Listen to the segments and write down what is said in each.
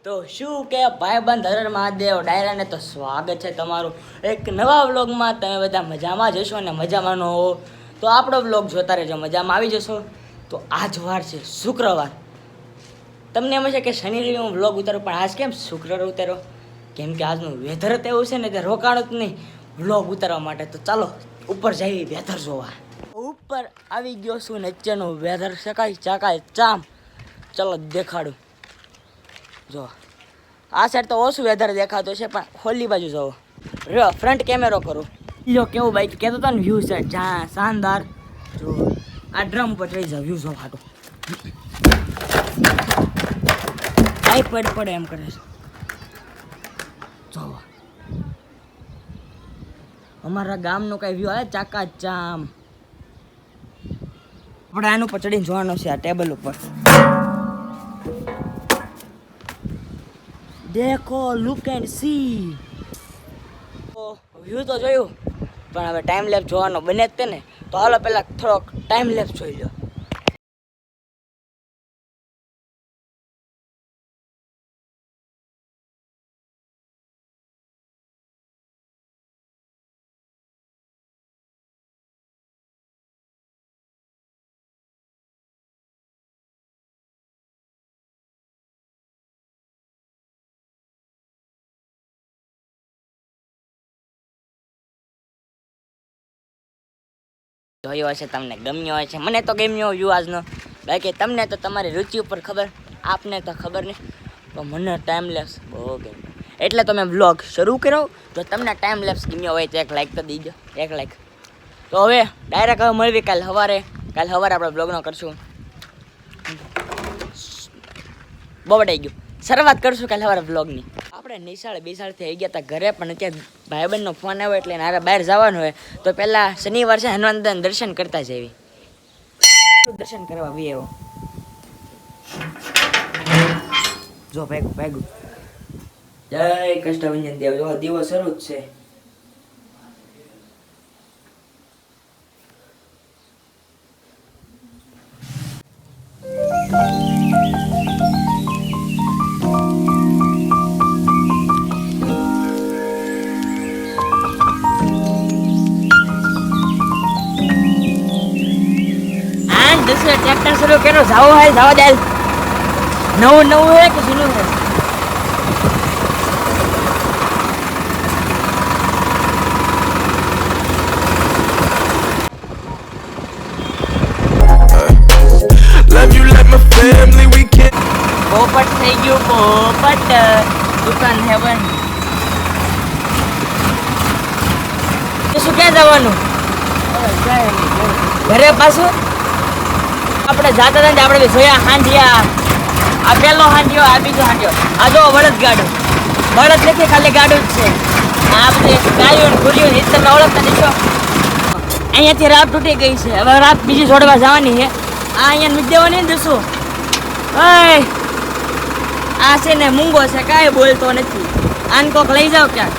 તો શું કે ભાઈબંધ હર મહાદેવ ડાયરાને તો સ્વાગત છે તમારું એક નવા વ્લોગમાં. તમે બધા મજામાં જશો ને મજામાં ન હો તો આપણો વ્લોગ જોતા રહેજો, મજામાં આવી જશો. તો આજ વાર છે શુક્રવાર. તમને એમ છે કે શનિ રવિ હું વ્લોગ ઉતારું, પણ આજ કેમ શુક્રવાર ઉતારો? કેમ કે આજનું વેધર તો એવું છે ને તે રોકાણું જ નહીં વ્લોગ ઉતારવા માટે. તો ચાલો ઉપર જઈએ વેધર જોવા. ઉપર આવી ગયો છું, નીચેનું વેધર શકાય ચાકાય ચામ. ચલો દેખાડું. જો આ સાઈડ તો ઓછું વેધર દેખાતો છે, પણ ખોલી બાજુ જાઓ. રહ્યો ફ્રન્ટ કેમેરો કરું. જો કેવું બાઈક કહેતો હતો ને વ્યૂ છે જ્યાં શાનદાર. જો આ ડ્રમ ઉપર ચડી જાવ વ્યૂ જોવા હાટું. આઈ પડે એમ કરે છે. જો અમારા ગામનો કઈ વ્યૂ આવે ચાકા ચામ. આપણે આનું ઉપર ચડીને જોવાનું છે, આ ટેબલ ઉપર. દેખો લુક એન્ડ સી. વ્યૂ તો જોયું, પણ હવે ટાઈમ લેપ જોવાનો બને જ તે ને. તો હાલો પહેલાં થોડોક ટાઈમ લેપ જોઈ લો. જોયો હશે, તમને ગમ્યો હશે. મને તો ગમ્યો વ્યૂ આજનો. બાકી તમને તો તમારી રુચિ ઉપર ખબર, આપને તો ખબર નહીં. તો મને ટાઈમ લેપ્સ બહુ ગમ્યો, એટલે તો મેં વ્લોગ શરૂ કર્યો. જો તમને ટાઈમ લેપ્સ ગમ્યો હોય તો એક લાઈક તો દીજો, એક લાઈક. તો હવે ડાયરેક્ટ હવે મળવી કાલે સવારે આપણે બ્લોગનો કરશું. બવડાઈ ગયું. શરૂઆત કરશું કાલે સવારે બ્લોગની. આપણે નિશાળ બેસાડથી આવી ગયા હતા ઘરે, પણ અત્યારે ભાઈબંધનો ફોન આવ્યો એટલે મારે બહાર જવાનું હોય. તો પહેલાં શનિવાર છે, હનુમાન દર્શન કરતા જ આવી. દર્શન કરવા બી આવ્યો. જો ભાગું જય કષ્ટભંજન દેવ. જો દિવસ શરૂ જ છે. ટ્રેક્ટર શરૂ કર્યો. જાવ હોય જવા દે. નવું હે કે જૂનું હે? પોપટ થઈ ગયું, પોપટ દુકાન હેવન. શું ક્યાં જવાનું? ઘરે પાછું આપણે જાતા હતા ને આપણે જોયા હાંડિયા. આ પહેલો હાંડિયો, આ બીજો હાંડિયો. આ જો બળદ ગાડું. બળદ નથી, ખાલી ગાડું જ છે. આ બધી ગાયું ગુરિયું તમે ઓળખતા નીચો. અહીંયાથી રાપ તૂટી ગઈ છે. હવે રાપ બીજી જોડવા જવાની છે. આ અહીંયા મૂકી દેવાની ને દસું. આ છે ને મૂંગો છે, કાંઈ બોલતો નથી. આને કોક લઈ જાઓ ક્યાંક.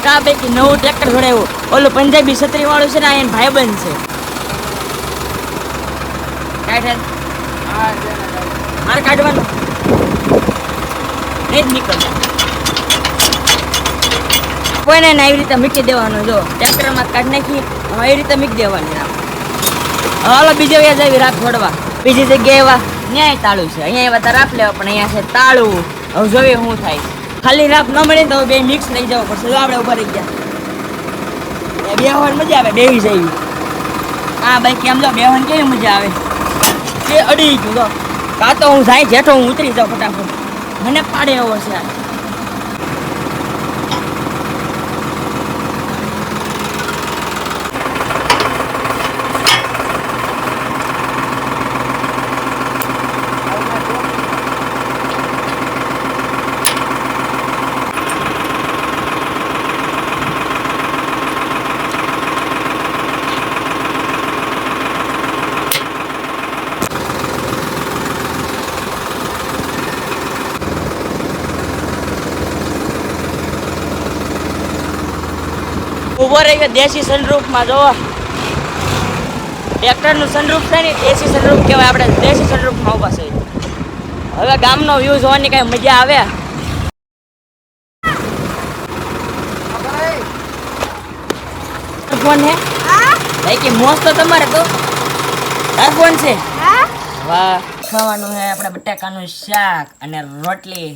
કા પૈકી નવું ટ્રેક્ટર જોડાયું. ઓલું પંજાબી છત્રી વાળું છે ને, અહીંયા ભાઈબંધ છે. મારે કાઢવાનું નહીં જ નીકળતા. કોઈને આવી રીતે મૂકી દેવાનું. જો ટ્રેક્ટરમાં કાઢી નાખી, એવી રીતે મૂકી દેવાની રાપ. હાલો બીજે વ્યાજ આવી રાપ છોડવા. બીજી જગ્યાએ એવા ન્યાય તાળું છે. અહીંયા એવા તો રાપ લેવા, પણ અહીંયા છે તાળું. હવે જોઈએ શું થાય. ખાલી રાપ ન મળે તો બે મિક્સ લઈ જવા પડશે. જો આપણે ઉભા રહી ગયા. બેહવાની મજા આવે, બેહી જઈ. હા ભાઈ કેમ જો બેહવાની કેવી મજા આવે. એ અડી ગયું તો કાં તો હું જાય જેઠો હું ઉતરી જાઉં ફટાફટ. મને પાડે એવો છે. ઉભો રહી ગયો દેશી સનરૂફમાં. જોવો ટ્રેક્ટરનું સનરૂફ થાય ને, દેશી સનરૂફ કહેવાય. આપણે દેશી સનરૂફમાં ઊભા છે. હવે ગામનો વ્યૂ જોવાની કઈ મજા આવે. ફોન હે ભાઈ કે મોસ તો તમારે તો તાર ફોન છે. વાહ ખાવાનું હે આપણે બટાકાનું શાક અને રોટલી.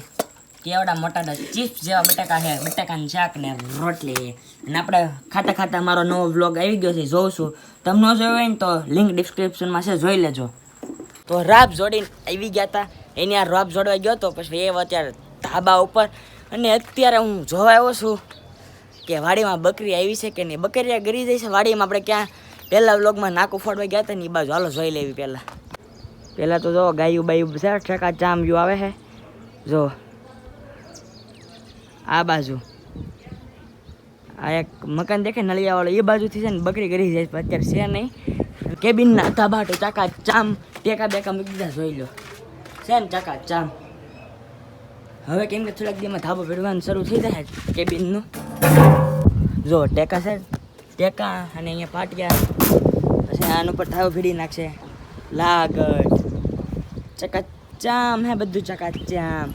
કેવડા મોટા ચિપ્સ જેવા બટાકા છે, બટાકાનું શાક ને રોટલી. અને આપણે ખાતા ખાતા મારો નવો વ્લોગ આવી ગયો છે, જોઉં છું. તમને જોયો હોય ને તો લિંક ડિસ્ક્રિપ્શનમાં છે, જોઈ લેજો. તો રાબ જોડીને આવી ગયા હતા, એની આ રાબ જોડવા ગયો હતો. પછી એ અત્યારે ધાબા ઉપર, અને અત્યારે હું જોવા આવ્યો છું કે વાડીમાં બકરી આવી છે કે નહીં. બકરીયા ગરી જાય છે વાડીમાં. આપણે ક્યાં પહેલાં વ્લોગમાં નાકું ફોડવા ગયા હતા ને એ બાજુ હાલો જોઈ લેવી. પહેલાં તો જો ગાયું બાયું છે, ઠેકા ચામ વ્યૂ આવે છે. જો આ બાજુ આ એક મકાન દેખે નળિયાવાળો, એ બાજુથી છે ને બકરી ગરી જાય. અત્યારે છે નહીં. કેબિનના ધાબાટો ચાકા ચામ ટેકા બેકા મૂકી દીધા, જોઈ લો છે ને ચાકા ચામ. હવે કેમ કે થોડાક દીમાં ધાબો ભેડવાનું શરૂ થઈ જાય કેબિનનું. જો ટેકા છે, ટેકા અને અહીંયા પાટિયા. પછી આના ઉપર ધાબો ભેડી નાખશે. લાગડ ચકાચામ હે, બધું ચકાચામ.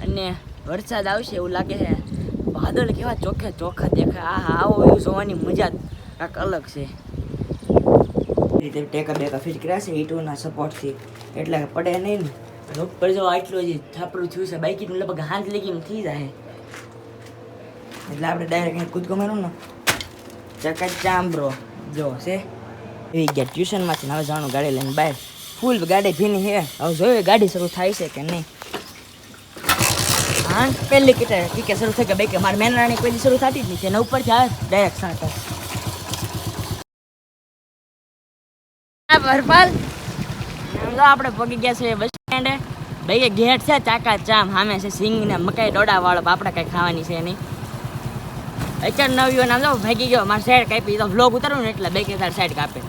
અને વરસાદ આવશે એવું લાગે છે. વાદળ કેવા ચોખ્ખે ચોખ્ખા દેખાય. આવો વ્યૂ જોવાની મજા કાંઈક અલગ છે. રીતે ટેકા બેકા ફિટ કર્યા છે ઈંટોના સપોર્ટથી, એટલે પડે નહીં ને. ઉપર જો આટલું જ થાપડું થયું છે. બાઈકનું લગભગ હાથ લેગીમ થઈ જાય, એટલે આપણે ડાયરેક્ટ કૂદકો મારું ને ચકાચામ બ્રો. જો છે એવી ગયા ટ્યુશનમાંથી. હવે જવાનું ગાડી લઈને બહાર. ફૂલ ગાડી ભીની છે. હવે જોયું ગાડી શરૂ થાય છે કે નહીં. હા પહેલી કે શરૂ થઈ ગયા બાઈક. મારા મેનાની પહેલી શરૂ થતી જ નહીં. એના ઉપરથી આવે ડાયરેક્ટ સાંતા. હરપાલ આપણે પગી ગયા છે બસ સ્ટેન્ડે. ભાઈ ગેટ છે ચાકા ચામ, સામે છે સિંગ ને મકાઈ ડોડા વાળો. આપણે કઈ ખાવાની છે નહીં. અત્યારે નવીઓ નામ જો ભાગી ગયો. મારે સાઈડ કાપી તો વ્લોગ ઉતારું ને એટલે બે કે સાઈડ કાપે.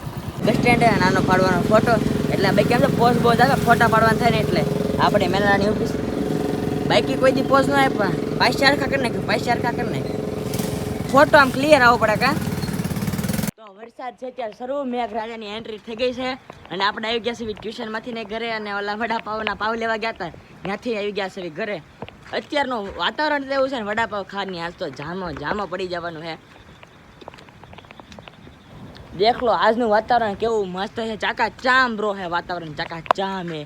બસ સ્ટેન્ડે નાનો પાડવાનો ફોટો, એટલે ભાઈ કેમ છે પોઝ બહુ આવે, ફોટા પાડવાના થાય ને એટલે આપણે મેલાની ઓફિસ. બાઈકી કોઈ દી પોઝ ન આપ્યા, પાછ ચારખા કરી નાખ્યું, પાછ ચારખા કરી નાખ્યું. ફોટો આમ ક્લિયર આવવો પડે કા. તો વરસાદ છે ત્યારે શરૂ. મેઘરાજાની એન્ટ્રી થઈ ગઈ છે. અને આપણે આવી ગયા છીએ ટ્યુશનમાંથી ને ઘરે. અને ઓલા વડાપાવના પાવ લેવા ગયા હતા, ત્યાંથી આવી ગયા છે ઘરે. અત્યારનું વાતાવરણ એવું છે ને વડાપાવ ખાવાની આજ તો જામો પડી જવાનું છે. દેખ લો આજનું વાતાવરણ કેવું મસ્ત છે. ચાકા ચામ બ્રો હે વાતાવરણ, ચાકા ચામ હે.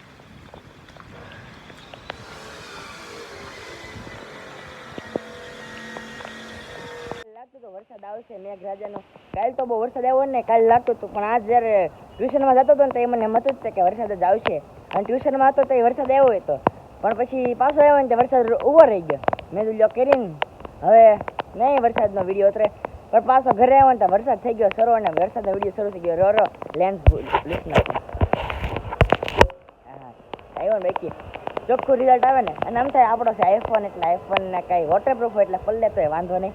લાગતું તો વરસાદ આવશે મેઘરાજાનો. કાલ તો બહુ વરસાદ આવ્યો ને, કાલ લાગતું હતું. પણ આજ જ્યારે ટ્યુશનમાં જતો હતો ને તો એ મને મતું જ કે વરસાદ જ આવશે. અને ટ્યુશનમાં હતો તો એ વરસાદ આવ્યો હતો, પણ પછી પાછો આવ્યો ને તો વરસાદ ઉભો રહી ગયો. મેં તો લ્યો કરીને હવે નહીં વરસાદનો વિડીયો ઉતરે. પણ પાછો ઘરે આવ્યો ને તો વરસાદ થઈ ગયો શરૂ, અને વરસાદનો વિડીયો શરૂ થઈ ગયો. રો લેન્સ આવ્યો ને બાકી ચોખ્ખું રિઝલ્ટ આવે ને. અને આમ થાય આપણો છે આઈફોન, એટલે આઈફોનને કાંઈ વોટરપ્રૂફ હોય એટલે પલ્લે તો વાંધો નહીં.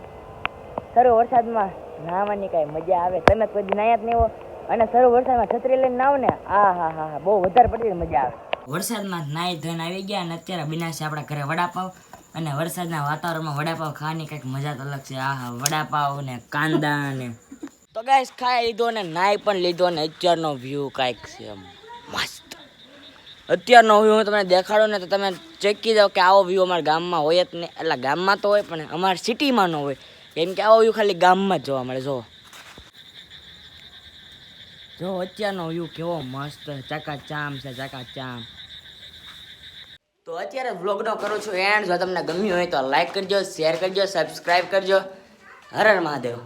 શરૂ વરસાદમાં નાહવાની કાંઈ મજા આવે. તમે કોઈ દી નાહ્યા જ નહીં હો, અને શરૂ વરસાદમાં છત્રી લઈને નાવ ને હા બહુ વધારે પડતી મજા આવે. વરસાદમાં નાહી ધોઈને આવી ગયા. અને અત્યારે બન્યા છે આપણા ઘરે વડાપાવ. અને વરસાદના વાતાવરણમાં વડાપાવ ખાવાની કંઈક મજા તો અલગ છે. વડાપાવ ને કાંદા ને. તો ગાઈસ ખાઈ લીધો ને નાહી પણ લીધો. ને અત્યારનો વ્યૂ કાંઈક છે મસ્ત. અત્યારનો વ્યૂ હું તમને દેખાડું ને તો તમે ચેકી જાઓ કે આવો વ્યૂ અમારા ગામમાં હોય જ નહીં. એટલે ગામમાં તો હોય પણ અમારા સિટીમાં ન હોય, કેમ કે આવો વ્યૂ ખાલી ગામમાં જ જોવા મળે. જો અત્યારનો વ્યૂ કેવો મસ્ત ચાકા ચામ છે, ચાકા ચામ. તો અત્યારે વ્લોગનો કરું છું એન્ડ. જો તમને ગમ્યું હોય તો લાઈક કરજો, શેર કરજો, સબસ્ક્રાઈબ કરજો. હર હર મહાદેવ.